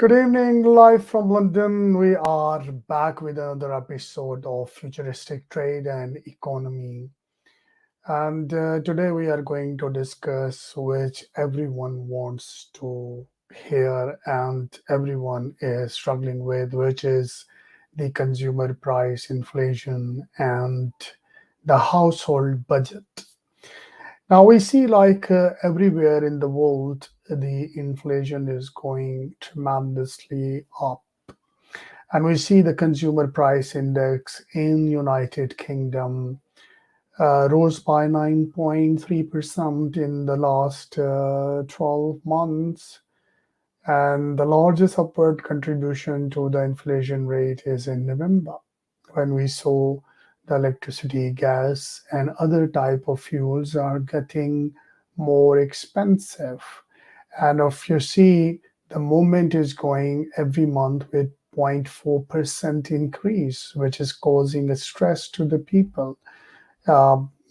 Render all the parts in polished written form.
Good evening, live from London. We are back with another episode of Futuristic Trade and Economy. And today we are going to discuss which everyone wants to hear and everyone is struggling with, which is the consumer price inflation and the household budget. Now we see everywhere in the world, the inflation is going tremendously up, and we see the consumer price index in United Kingdom rose by 9.3% in the last 12 months, and the largest upward contribution to the inflation rate is in November, when we saw the electricity, gas, and other type of fuels are getting more expensive. And if you see, the movement is going every month with 0.4% increase, which is causing a stress to the people.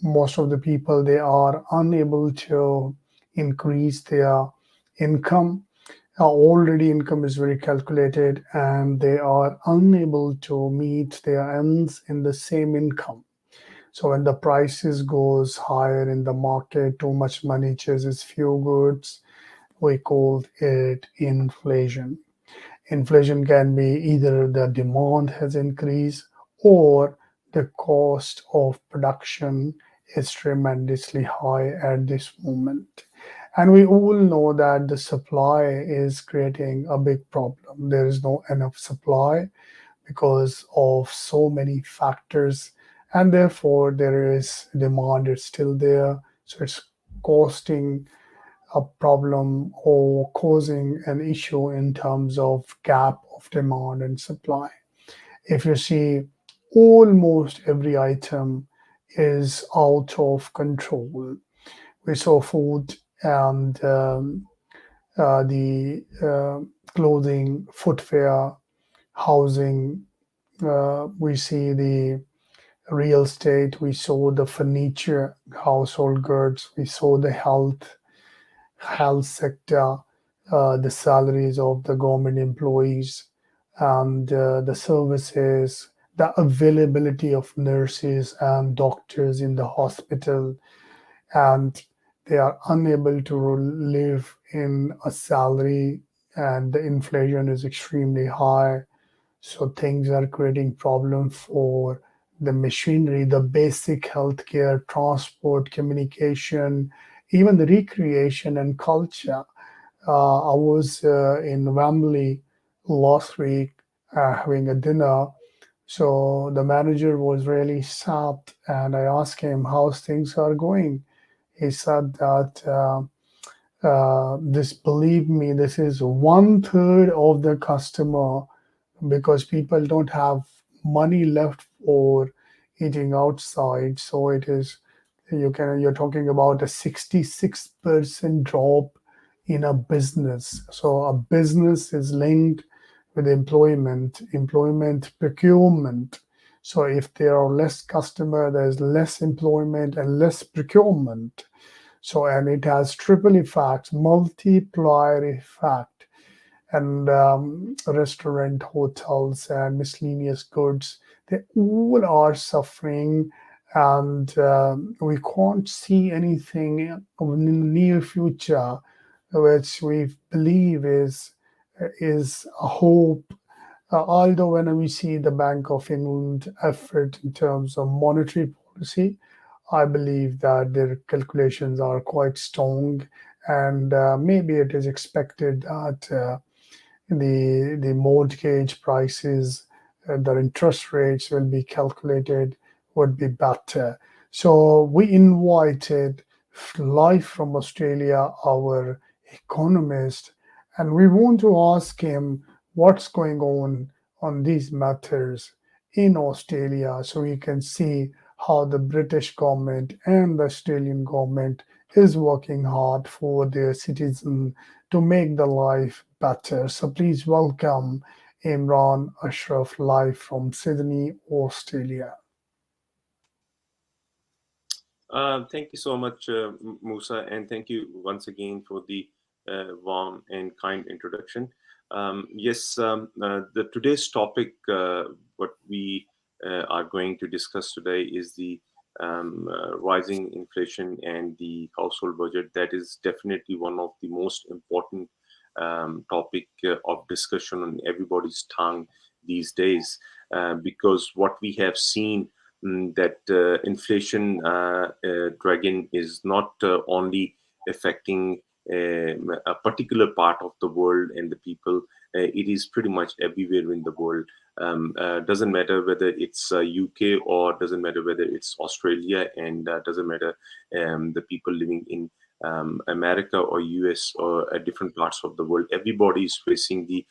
Most of the people, they are unable to increase their income. Already income is very calculated, and they are unable to meet their ends in the same income. So when the prices goes higher in the market, too much money chases few goods, we call it inflation. Inflation can be either the demand has increased or the cost of production is tremendously high at this moment. And we all know that the supply is creating a big problem. There is no enough supply because of so many factors, and therefore there is demand is still there. So it's costing a problem or causing an issue in terms of gap of demand and supply. If you see, almost every item is out of control. We saw food and the clothing, footwear, housing. We see the real estate. We saw the furniture, household goods. We saw the health sector, the salaries of the government employees, and the services, the availability of nurses and doctors in the hospital, and they are unable to live in a salary, and the inflation is extremely high. So things are creating problem for the machinery, the basic healthcare, transport, communication, even the recreation and culture. I was in Wembley last week having a dinner. So the manager was really sad, and I asked him how things are going. He said that this, believe me, this is one third of the customer, because people don't have money left for eating outside. So it is, you're talking about a 66% drop in a business. So a business is linked with employment, procurement. So if there are less customer, there's less employment and less procurement. So, and it has triple effects, multiplier effect. And restaurant, hotels, and miscellaneous goods, they all are suffering. And we can't see anything in the near future, which we believe is a hope. Although when we see the Bank of England effort in terms of monetary policy, I believe that their calculations are quite strong, and maybe it is expected that the mortgage prices, the interest rates will be calculated would be better. So we invited live from Australia our economist, and we want to ask him what's going on these matters in Australia, so we can see how the British government and the Australian government is working hard for their citizens to make the life better. So please welcome Imran Ashraf live from Sydney, Australia. Thank you so much, Musa, and thank you once again for the warm and kind introduction. Yes, the today's topic, what we are going to discuss today is the rising inflation and the household budget. That is definitely one of the most important topic of discussion on everybody's tongue these days, because what we have seen that inflation dragon is not only affecting a particular part of the world and the people. It is pretty much everywhere in the world. Doesn't matter whether it's UK, or doesn't matter whether it's Australia, and doesn't matter the people living in America or US or different parts of the world. Everybody is facing the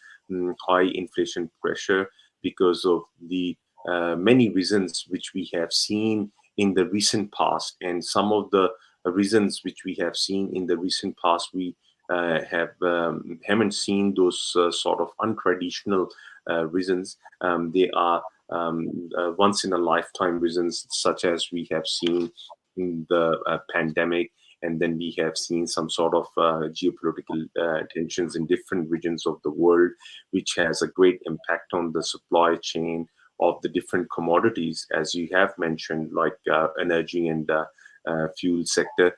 high inflation pressure because of the many reasons which we have seen in the recent past, and some of the reasons which we have seen in the recent past, we haven't seen those sort of untraditional reasons. They are once in a lifetime reasons, such as we have seen in the pandemic, and then we have seen some sort of geopolitical tensions in different regions of the world, which has a great impact on the supply chain of the different commodities, as you have mentioned, like energy and fuel sector.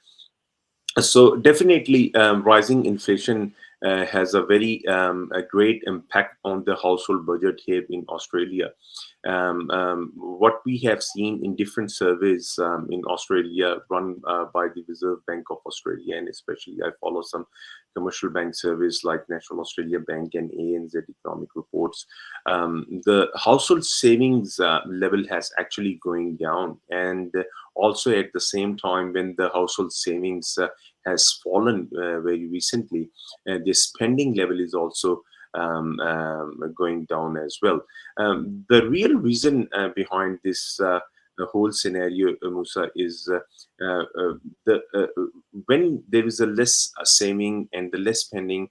So definitely, rising inflation has a very a great impact on the household budget here in Australia. What we have seen in different surveys in Australia, run by the Reserve Bank of Australia, and especially I follow some commercial bank surveys like National Australia Bank and ANZ Economic Reports. The household savings level has actually going down, and also at the same time, when the household savings has fallen very recently, the spending level is also going down as well. The real reason behind this the whole scenario, Musa, is the when there is a less saving and the less spending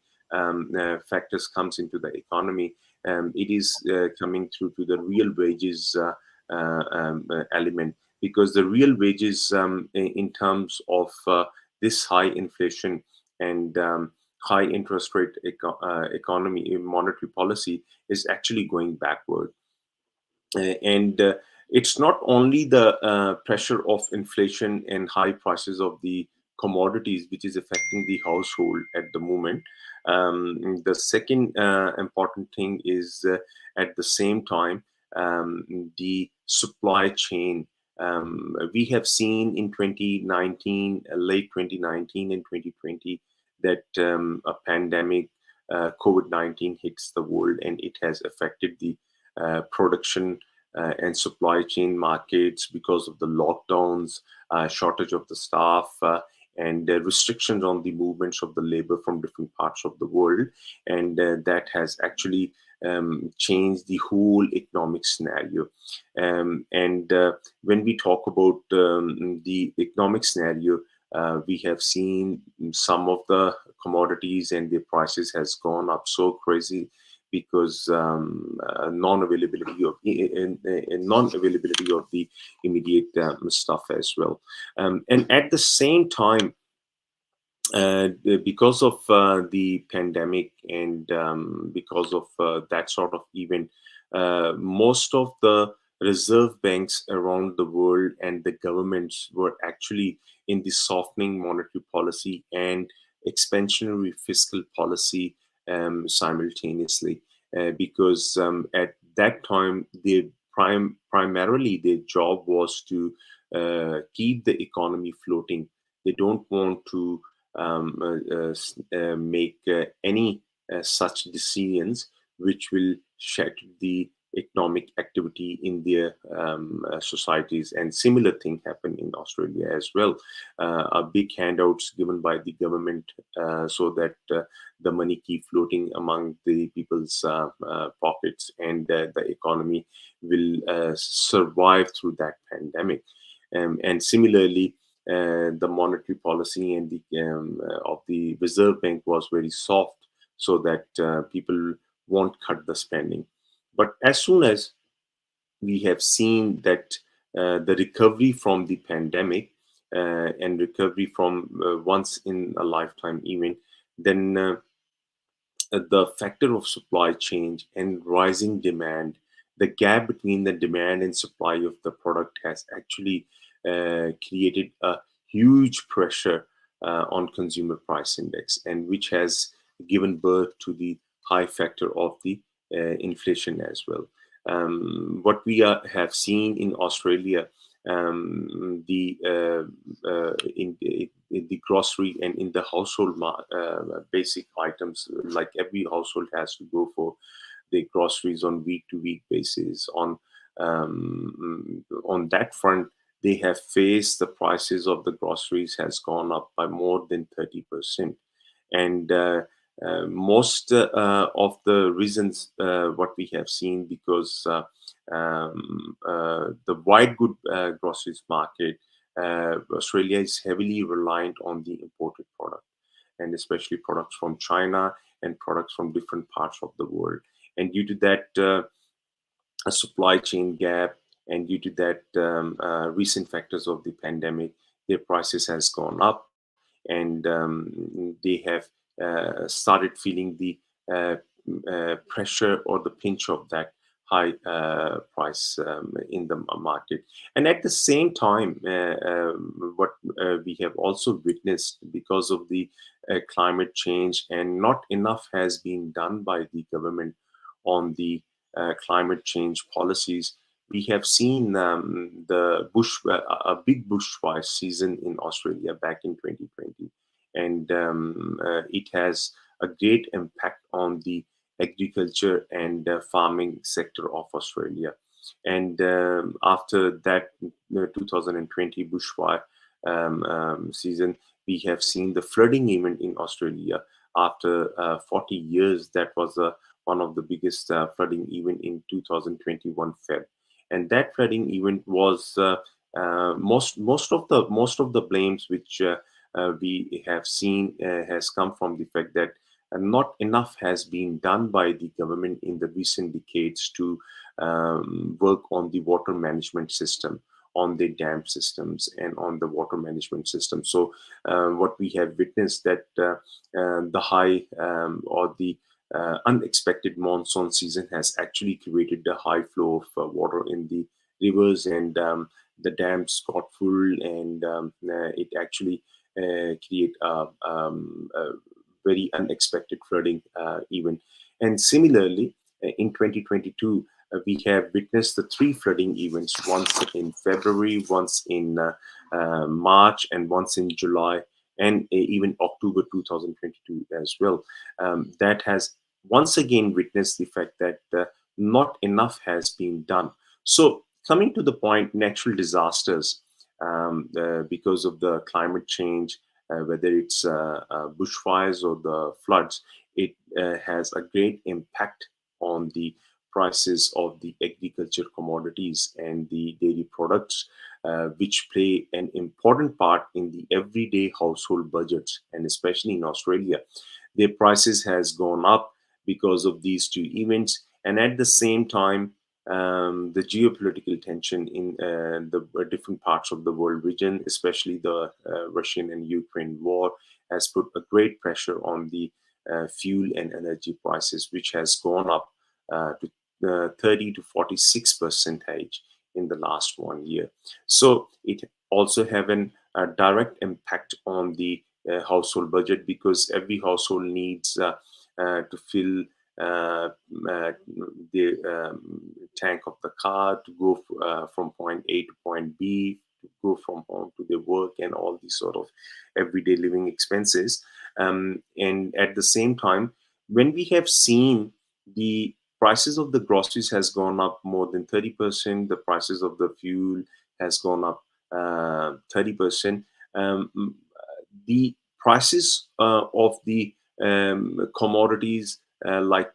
factors comes into the economy. It is coming through to the real wages element, because the real wages in terms of this high inflation and high interest rate economy, monetary policy is actually going backward. And it's not only the pressure of inflation and high prices of the commodities which is affecting the household at the moment. The second important thing is, at the same time, the supply chain. We have seen in 2019, late 2019 and 2020, that a pandemic, COVID-19, hits the world, and it has affected the production and supply chain markets because of the lockdowns, shortage of the staff, and restrictions on the movements of the labor from different parts of the world. And that has actually changed the whole economic scenario. And when we talk about the economic scenario, we have seen some of the commodities and their prices has gone up so crazy, because non-availability of non-availability of the immediate stuff as well. And at the same time, because of the pandemic, and because of that sort of event, most of the reserve banks around the world and the governments were actually in the softening monetary policy and expansionary fiscal policy simultaneously, because at that time, primarily their job was to keep the economy floating. They don't want to make any such decisions which will shatter the economic activity in their societies. And similar thing happened in Australia as well. A big handouts given by the government, so that the money keep floating among the people's pockets, and the economy will survive through that pandemic. And similarly, the monetary policy and the of the Reserve Bank was very soft, so that people won't cut the spending. But as soon as we have seen that the recovery from the pandemic and recovery from once in a lifetime event, then the factor of supply chain and rising demand, the gap between the demand and supply of the product has actually created a huge pressure on consumer price index, and which has given birth to the high factor of the inflation as well. What we have seen in Australia, in the grocery and in the household basic items, like every household has to go for the groceries on week to week basis. On that front, they have faced the prices of the groceries has gone up by more than 30%. And most of the reasons what we have seen, because the white good groceries market, Australia is heavily reliant on the imported product, and especially products from China and products from different parts of the world. And due to that a supply chain gap, and due to that recent factors of the pandemic, their prices has gone up, and they have started feeling the pressure or the pinch of that high price in the market. And at the same time, what we have also witnessed, because of the climate change, and not enough has been done by the government on the climate change policies, we have seen a big bushfire season in Australia back in 2020, and it has a great impact on the agriculture and farming sector of Australia. And after that 2020 bushfire season, we have seen the flooding event in Australia after 40 years. That was one of the biggest flooding event in 2021 Feb, and that flooding event was most of the blames which we have seen has come from the fact that not enough has been done by the government in the recent decades to work on the water management system, on the dam systems, and on the water management system. So what we have witnessed, that the high or the unexpected monsoon season has actually created a high flow of water in the rivers, and the dams got full, and it actually create a very unexpected flooding event. And similarly, in 2022, we have witnessed the three flooding events: once in February, once in March, and once in July, and even October 2022 as well. That has once again witnessed the fact that not enough has been done. So, coming to the point, natural disasters, because of the climate change, whether it's bushfires or the floods, it has a great impact on the prices of the agriculture commodities and the dairy products, which play an important part in the everyday household budgets, and especially in Australia. Their prices has gone up because of these two events, and at the same time, the geopolitical tension in the different parts of the world region, especially the Russian and Ukraine war, has put a great pressure on the fuel and energy prices, which has gone up to 30 to 46 percentage in the last 1 year. So it also have a direct impact on the household budget, because every household needs to fill the tank of the car to go from point A to point B, to go from home to their work, and all these sort of everyday living expenses. And at the same time, when we have seen the prices of the groceries has gone up more than 30%, the prices of the fuel has gone up 30%. The prices of the commodities like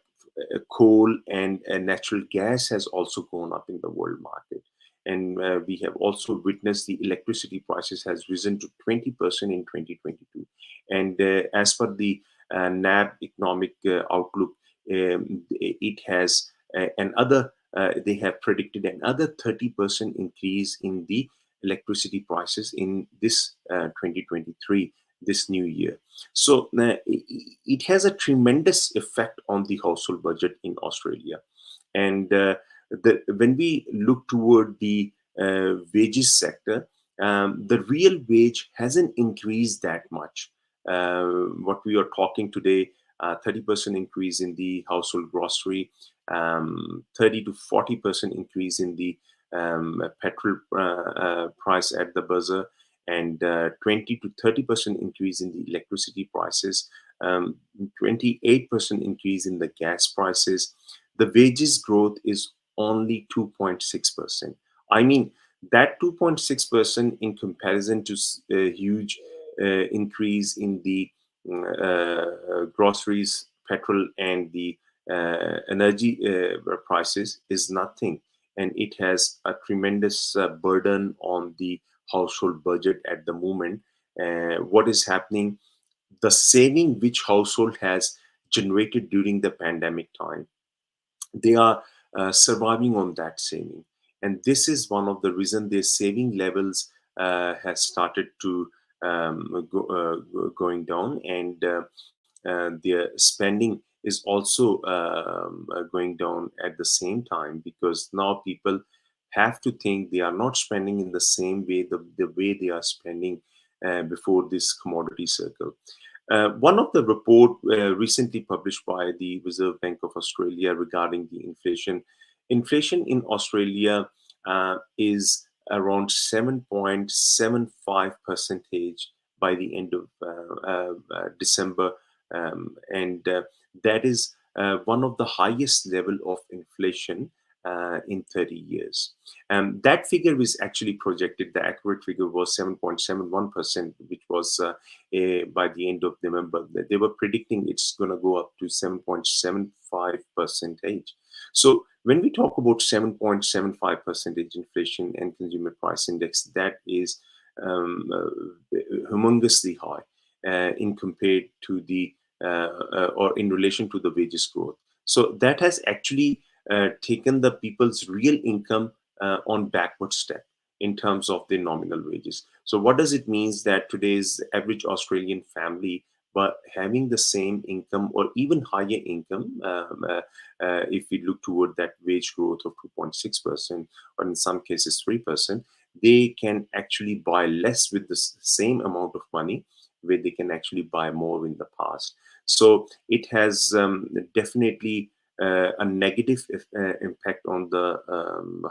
coal and natural gas has also gone up in the world market. And we have also witnessed the electricity prices has risen to 20% in 2022. And as per the NAB economic outlook, it has they have predicted another 30% increase in the electricity prices in this 2023, this new year. So it has a tremendous effect on the household budget in Australia. And when we look toward the wages sector, the real wage hasn't increased that much. What we are talking today, 30% increase in the household grocery, 30 to 40% increase in the petrol price at the buzzer, and 20 to 30% increase in the electricity prices, 28% increase in the gas prices. The wages growth is only 2.6%. I mean, that 2.6% in comparison to a huge increase in the groceries, petrol, and the energy prices is nothing. And it has a tremendous burden on the household budget at the moment. What is happening? The saving which household has generated during the pandemic time, they are surviving on that saving, and this is one of the reason their saving levels has started to going down, and their spending is also going down at the same time, because now people have to think they are not spending in the same way, the way they are spending before this commodity circle. One of the report recently published by the Reserve Bank of Australia regarding the inflation in Australia is around 7.75 percentage by the end of December, and that is one of the highest level of inflation in 30 years. That figure is actually projected. The accurate figure was 7.71%, which was by the end of November. They were predicting it's going to go up to 7.75 percentage. So when we talk about 7.75 percentage inflation and consumer price index, that is humongously high in compared to the or in relation to the wages growth. So that has actually taken the people's real income on backward step in terms of their nominal wages. So what does it mean? That today's average Australian family, but having the same income or even higher income, if we look toward that wage growth of 2.6%, or in some cases 3%, they can actually buy less with the same amount of money, where they can actually buy more in the past. So it has definitely a negative impact on the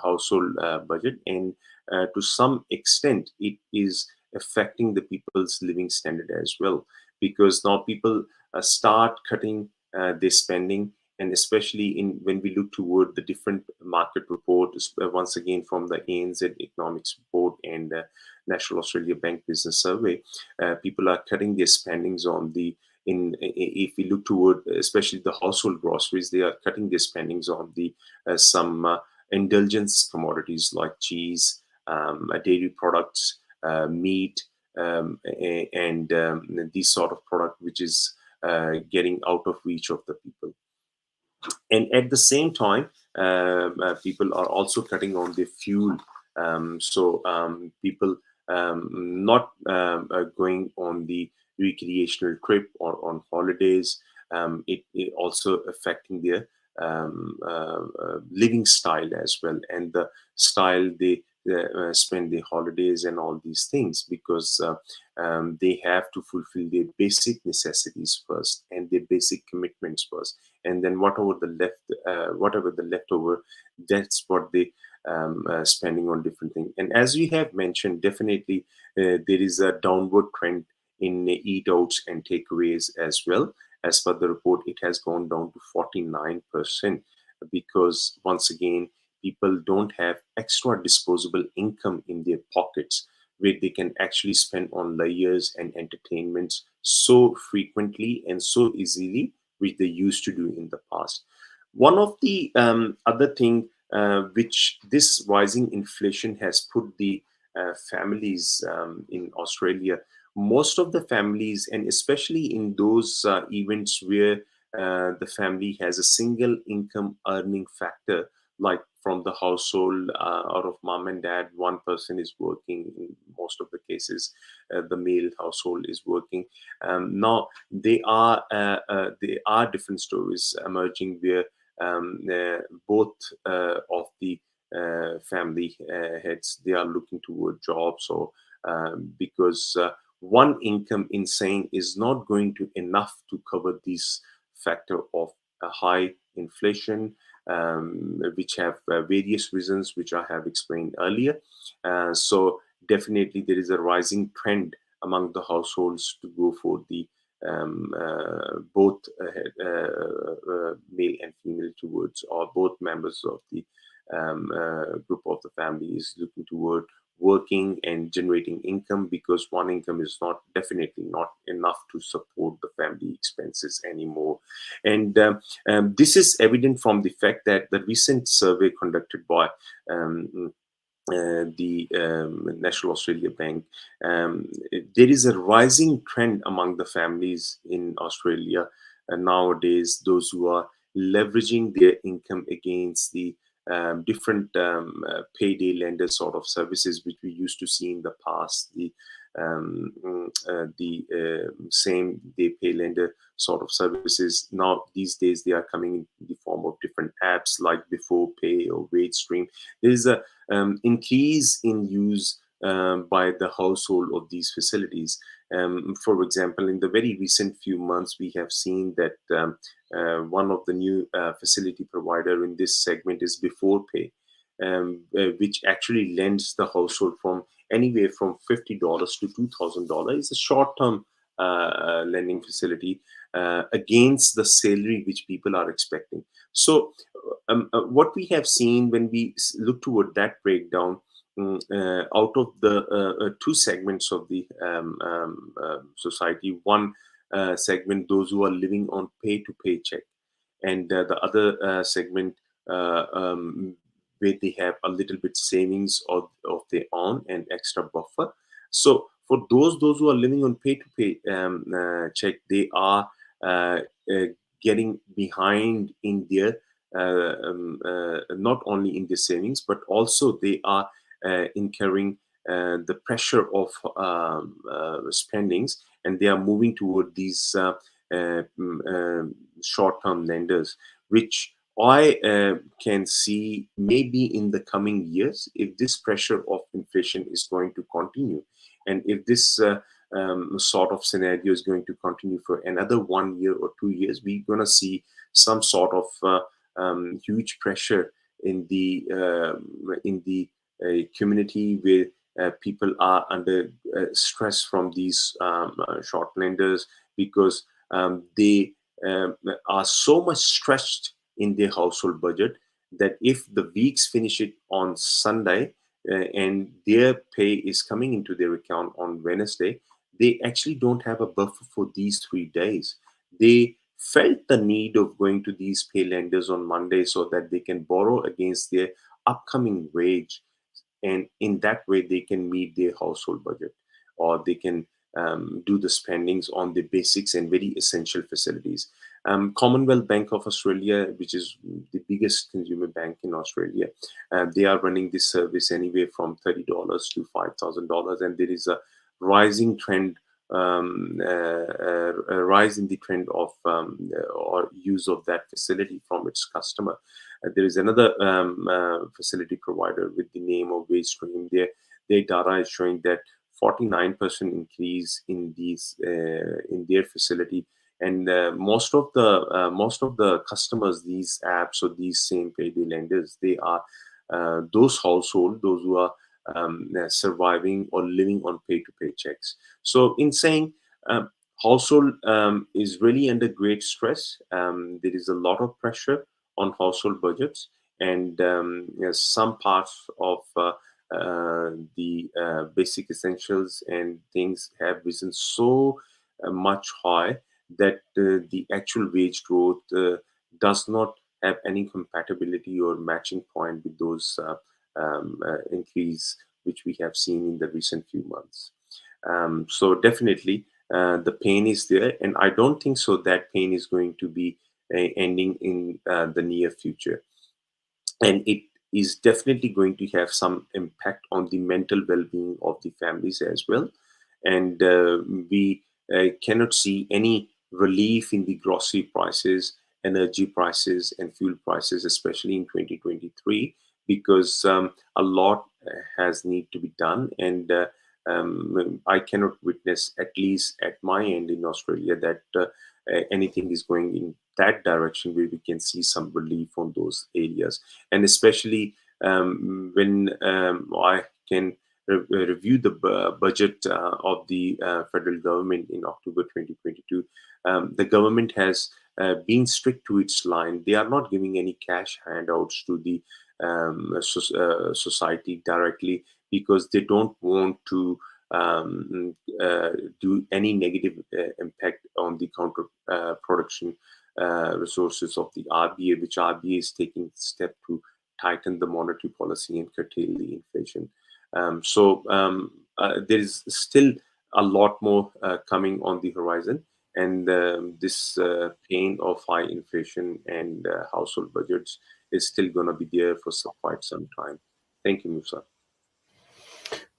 household budget, and to some extent it is affecting the people's living standard as well, because now people start cutting their spending, and especially in when we look toward the different market reports, once again from the ANZ Economics Report and National Australia Bank Business Survey, people are cutting their spendings on the if we look toward especially the household groceries, they are cutting their spendings on the some indulgence commodities like cheese, dairy products, meat, and these sort of product which is getting out of reach of the people. And at the same time, people are also cutting on the fuel. So people not going on the recreational trip or on holidays. It also affecting their living style as well, and the style they spend their holidays and all these things, because they have to fulfill their basic necessities first and their basic commitments first, and then whatever the leftover, that's what they spending on different things. And as we have mentioned, definitely there is a downward trend in eat outs and takeaways as well. As per the report, it has gone down to 49%, because once again people don't have extra disposable income in their pockets, where they can actually spend on layers and entertainments so frequently and so easily, which they used to do in the past. One of the other thing which this rising inflation has put the families in Australia, most of the families, and especially in those events where the family has a single income earning factor, like from the household, out of mom and dad, one person is working. In most of the cases, the male household is working. Now there are different stories emerging where both of the family heads, they are looking toward jobs, or because one income in saying is not going to enough to cover this factor of a high inflation, which have various reasons which I have explained earlier. So definitely there is a rising trend among the households to go for the both male and female towards, or both members of the group of the family is looking toward working and generating income, because one income is not definitely not enough to support the family expenses anymore. And this is evident from the fact that the recent survey conducted by the National Australia Bank, there is a rising trend among the families in Australia nowadays, those who are leveraging their income against the different payday lender sort of services which we used to see in the past, the same day pay lender sort of services. Now these days they are coming in the form of different apps like Before Pay or Wage Stream. There is a increase in use by the household of these facilities. For example, in the very recent few months, we have seen that one of the new facility provider in this segment is Before Pay, which actually lends the household from anywhere from $50 to $2,000. It's a short-term lending facility against the salary which people are expecting. So what we have seen when we look toward that breakdown, out of the two segments of the society, one segment, those who are living on pay to paycheck, and the other segment where they have a little bit savings of their own and extra buffer. So for those who are living on pay to pay check, they are uh, getting behind in their not only in their savings, but also they are incurring the pressure of spendings, and they are moving toward these short-term lenders, which I can see maybe in the coming years, if this pressure of inflation is going to continue, and if this sort of scenario is going to continue for another 1 year or 2 years, we're going to see some sort of huge pressure in the community, where people are under stress from these short lenders, because they are so much stretched in their household budget that if the weeks finish it on Sunday and their pay is coming into their account on Wednesday, they actually don't have a buffer for these 3 days. They felt the need of going to these pay lenders on Monday so that they can borrow against their upcoming wage, and in that way they can meet their household budget, or they can do the spendings on the basics and very essential facilities. Commonwealth Bank of Australia, which is the biggest consumer bank in Australia, they are running this service anywhere from $30 to $5,000, and there is a rising trend, a rise in the trend of or use of that facility from its customer. There is another facility provider with the name of WageStream. Their data is showing that 49% increase in these in their facility, and most of the customers, these apps or these same payday lenders, they are those household, those who are surviving or living on pay to pay checks. So in saying, household is really under great stress. There is a lot of pressure on household budgets, and yes, some parts of the basic essentials and things have risen so much high that the actual wage growth does not have any compatibility or matching point with those increase which we have seen in the recent few months. So definitely the pain is there, and I don't think so that pain is going to be ending in the near future. and it is definitely going to have some impact on the mental well-being of the families as well. And we cannot see any relief in the grocery prices, energy prices, and fuel prices, especially in 2023, because a lot has need to be done. And I cannot witness, at least at my end in Australia, that anything is going in that direction where we can see some relief on those areas. And especially when I can review the budget of the federal government in October 2022, the government has been strict to its line. They are not giving any cash handouts to the society directly, because they don't want to uh, do any negative impact on the counter production resources of the RBA, which RBA is taking step to tighten the monetary policy and curtail the inflation. There is still a lot more coming on the horizon, and this pain of high inflation and household budgets is still going to be there for quite some time. Thank you, Musa.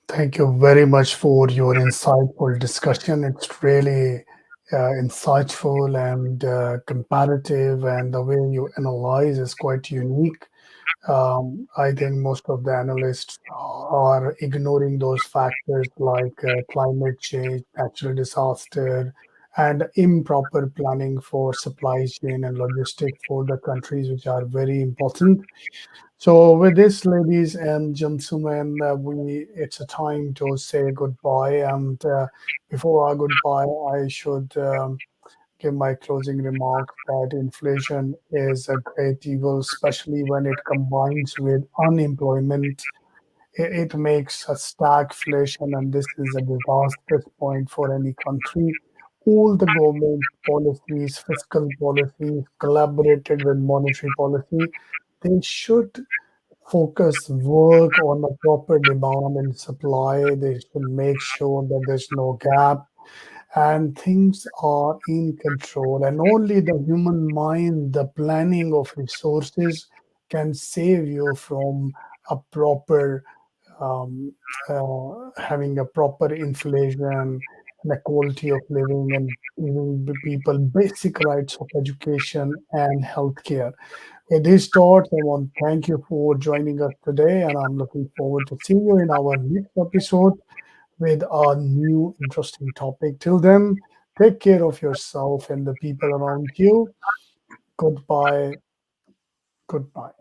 Thank you very much for your insightful discussion. It's really insightful and comparative, and the way you analyze is quite unique. I think most of the analysts are ignoring those factors like climate change, natural disaster, and improper planning for supply chain and logistics for the countries, which are very important. So, with this, ladies and gentlemen, we it's a time to say goodbye. And before our goodbye, I should give my closing remarks that inflation is a great evil, especially when it combines with unemployment. It makes a stagflation, and this is a disastrous point for any country. All the government policies, fiscal policies, collaborated with monetary policy, they should focus work on a proper demand and supply. They should make sure that there's no gap and things are in control. And only the human mind, the planning of resources, can save you from a proper um, having a proper inflation and a quality of living and giving the people basic rights of education and healthcare. With these thoughts, I want to thank you for joining us today, and I'm looking forward to seeing you in our next episode with a new interesting topic. Till then, take care of yourself and the people around you. Goodbye. Good night.